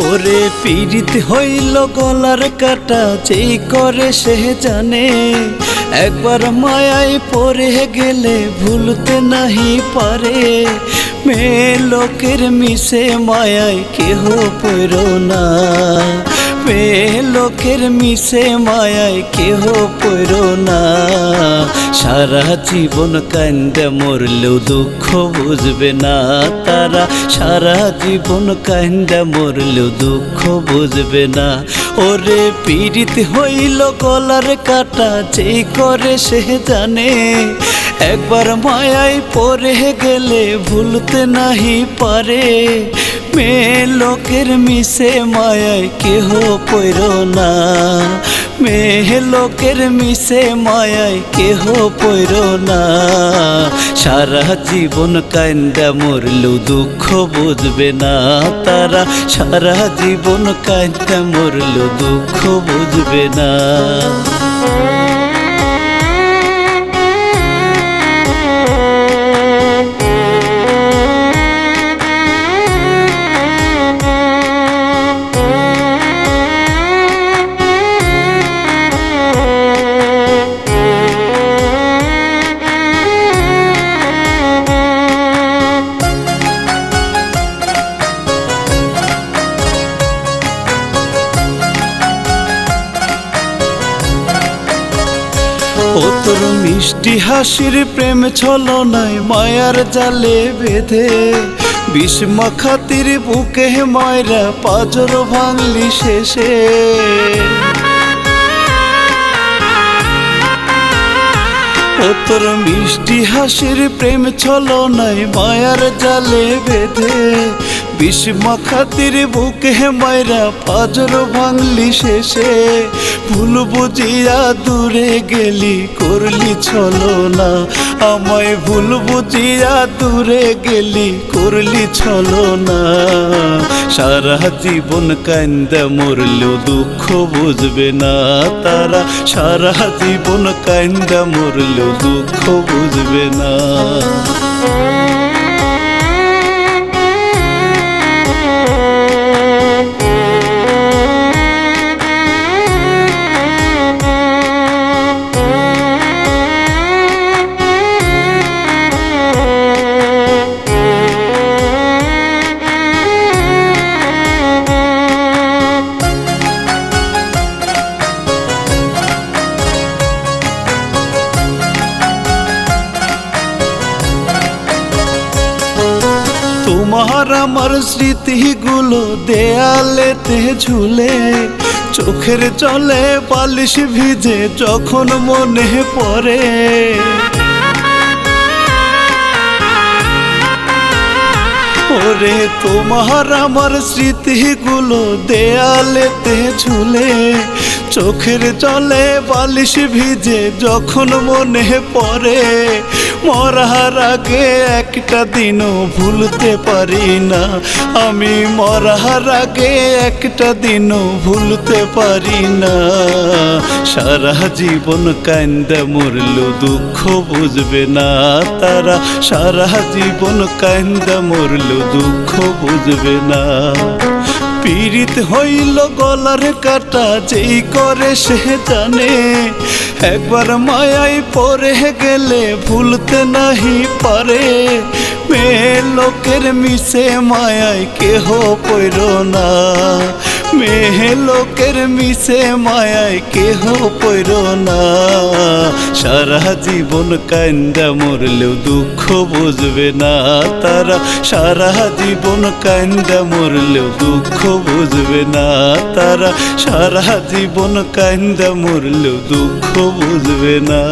ওরে পীড়িত হইল গলার কাটা, যেই করে সে জানে। একবার মায়ায় পড়ে গেলে ভুলতে নাহি পারে। মেয়ে লোকের মিশে মায়ায় কেহ পড় না, মেয়ে লোকের মিশে মায়ায় কেহ পড় না। সারা জীবন কান্দে মরলেও দুঃখ বুঝবে না তারা, সারা জীবন কান্দে মরলেও দুঃখ বুঝবে না। ওরে পীড়িত হইল গলার কাটা, যেই করে সে জানে। একবার মায়ায় পড়ে গেলে ভুলতে নাহি পারে। মেয়ে লোকের মিশে মায়ায় কেহ পড় না, মেয়ে লোকের মিশে মায়ায় কেহ পড় না। সারা জীবন কান্দা মরলেও দুঃখ বুঝবে না তারা, সারা জীবন কান্দা মরলেও দুঃখ বুঝবে না। ও তোর মিষ্টি হাসির প্রেম ছলনায় মায়ার জালে বেঁধে, বিষ মাখাতির বুকে মায়রা পাজর ভাঙলি শেষে। ও তোর মিষ্টি হাসির প্রেম ছলনায় মায়ার জালে বেঁধে, বিষ মাখাতির বুকে মায়রা পাজর ভাঙলি শেষে। ভুল বুঝিয়া দূরে গেলি করলি ছলনা, আমায় ভুল বুঝিয়া দূরে গেলি করলি ছলনা। সারা জীবন কান্দা মরলেও দুঃখ বুঝবে না তারা, সারা জীবন কান্দা মরলেও দুঃখ বুঝবে না। তোমার আমার স্মৃতিগুলো দেয়ালেতে ঝুলে, চোখের জলে বালিশ ভিজে যখন মনে পড়ে। ওরে তোমার আমার স্মৃতিগুলো দেয়ালেতে ঝুলে, চোখের জলে বালিশ ভিজে যখন মনে পড়ে। মরার আগে একটা দিনও ভুলতে পারি না আমি, মরার আগে একটা দিনও ভুলতে পারি না। সারা জীবন কান্দা মরলেও দুঃখ বুঝবে না তারা, সারা জীবন কান্দা মরলেও দুঃখ বুঝবে না। পীড়িত হইল গলার কাটা, যেই করে সে জানে। একবার মায়ায় পড়ে গেলে ভুলতে নাহি পারে। মেয়ে লোকের মিশে মায়ায় কেহ পড় না, মেয়ে লোকের মিশে মায়ায় কেহ পড় না। সারা জীবন কান্দা মরলেও দুঃখ বুঝবে না তারা, সারা জীবন কান্দা মরলেও দুঃখ বুঝবে না তারা, সারা জীবন কান্দা মরলেও দুঃখ বুঝবে না।